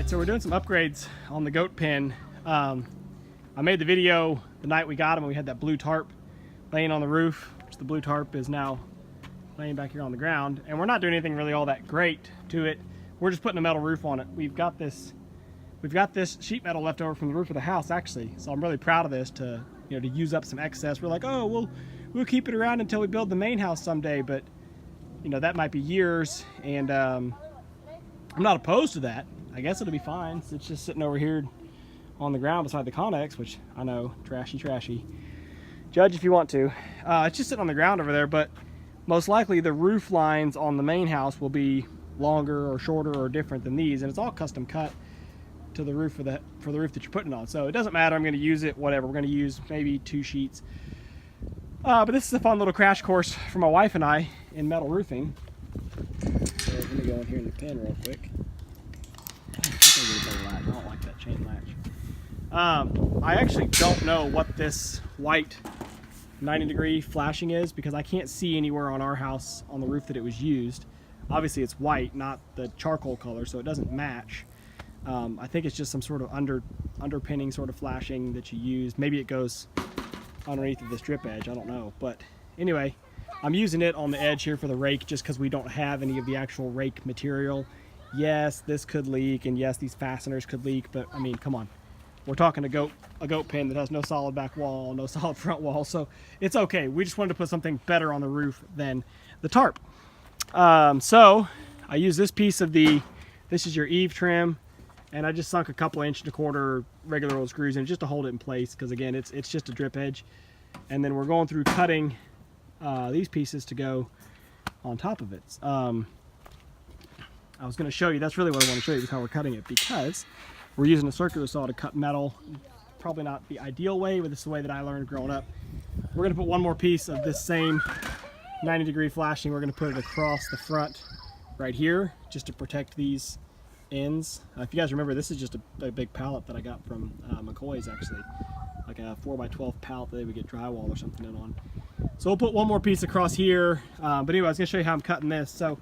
Alright, so we're doing some upgrades on the goat pen. I made the video the night we got them and we had that blue tarp laying on the roof, which the blue tarp is now laying back here on the ground. And we're not doing anything really all that great to it. We're just putting a metal roof on it. We've got this sheet metal left over from the roof of the house actually. So I'm really proud of this to use up some excess. We're like, oh, we'll keep it around until we build the main house someday, but that might be years, and I'm not opposed to that. I guess it'll be fine. It's just sitting over here on the ground beside the Connex, which I know, trashy. Judge if you want to. It's just sitting on the ground over there, but most likely the roof lines on the main house will be longer or shorter or different than these, and it's all custom cut to the roof for the roof that you're putting on. So it doesn't matter. I'm going to use it, whatever. We're going to use maybe 2 sheets. But this is a fun little crash course for my wife and I in metal roofing. So let me go in here in the pen real quick. I don't like that chain latch. I actually don't know what this white 90-degree flashing is because I can't see anywhere on our house on the roof that it was used. Obviously it's white, not the charcoal color, so it doesn't match. I think it's just some sort of underpinning sort of flashing that you use. Maybe it goes underneath of this drip edge, I don't know. But anyway, I'm using it on the edge here for the rake just because we don't have any of the actual rake material. Yes, this could leak, and yes, these fasteners could leak, but I mean, come on. We're talking a goat pen that has no solid back wall, no solid front wall, so it's okay. We just wanted to put something better on the roof than the tarp. So I use this piece of this is your eave trim, and I just sunk a couple 1.25" regular old screws in just to hold it in place, because again, it's just a drip edge. And then we're going through cutting these pieces to go on top of it. I was going to show you, that's really what I want to show you, is how we're cutting it, because we're using a circular saw to cut metal. Probably not the ideal way, but this is the way that I learned growing up. We're going to put one more piece of this same 90-degree flashing. We're going to put it across the front right here, just to protect these ends. If you guys remember, this is just a big pallet that I got from McCoy's actually, like a 4x12 pallet that they would get drywall or something in on. So we'll put one more piece across here. But anyway, I was going to show you how I'm cutting this. So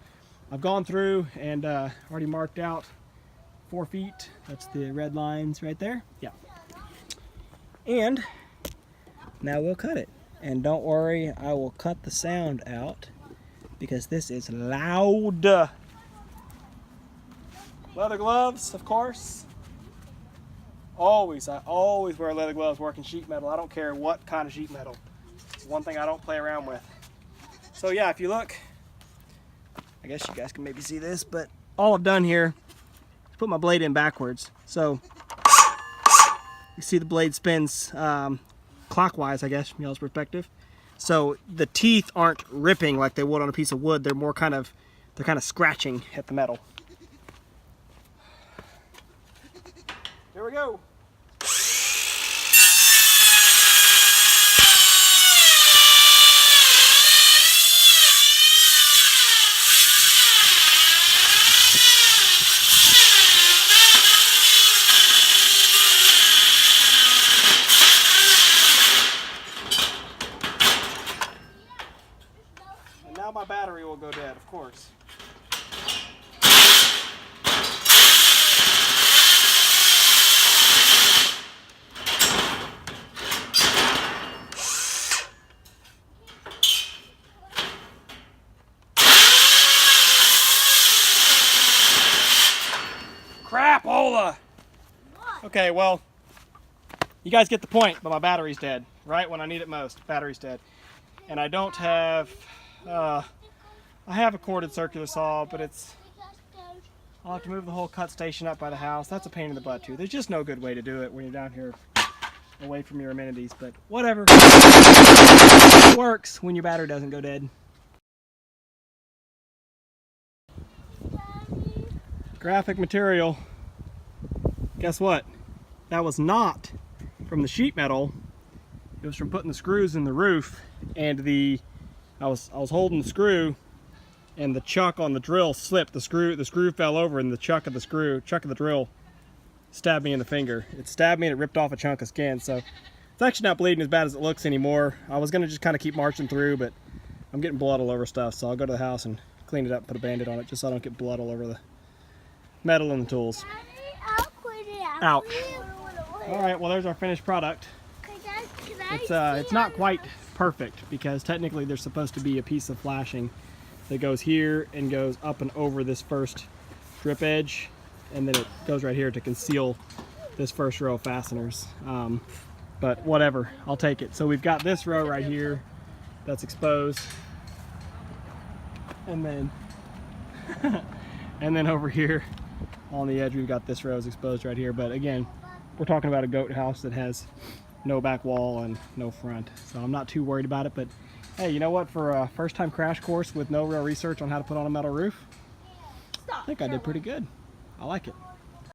I've gone through and already marked out 4 feet. That's the red lines right there. Yeah. And now we'll cut it. And don't worry, I will cut the sound out because this is loud. Leather gloves, of course. I always wear leather gloves working sheet metal. I don't care what kind of sheet metal. It's one thing I don't play around with. So yeah, if you look, I guess you guys can maybe see this, but all I've done here is put my blade in backwards. So you see the blade spins clockwise, I guess, from y'all's perspective. So the teeth aren't ripping like they would on a piece of wood. They're more kind of scratching at the metal. Here we go. And now my battery will go dead, of course. Crapola! Okay, well, you guys get the point, but my battery's dead. Right when I need it most, battery's dead. And I don't have, I have a corded circular saw, but I'll have to move the whole cut station up by the house. That's a pain in the butt too. There's just no good way to do it when you're down here away from your amenities, but whatever. It works when your battery doesn't go dead. Graphic material. Guess what? That was not from the sheet metal. It was from putting the screws in the roof, and I was holding the screw, and the chuck on the drill slipped. The screw fell over, and the chuck of the drill stabbed me in the finger. It stabbed me and it ripped off a chunk of skin. So it's actually not bleeding as bad as it looks anymore. I was gonna just kind of keep marching through, but I'm getting blood all over stuff, so I'll go to the house and clean it up, put a Band-Aid on it, just so I don't get blood all over the metal and the tools. Ouch. All right, well, there's our finished product. It's not quite perfect because technically there's supposed to be a piece of flashing that goes here and goes up and over this first drip edge, and then it goes right here to conceal this first row of fasteners. But whatever, I'll take it. So we've got this row right here that's exposed, and then and then over here on the edge we've got this row is exposed right here. But again, we're talking about a goat house that has no back wall and no front, so I'm not too worried about it. But hey, you know what, for a first-time crash course with no real research on how to put on a metal roof, I think I did pretty good. I like it.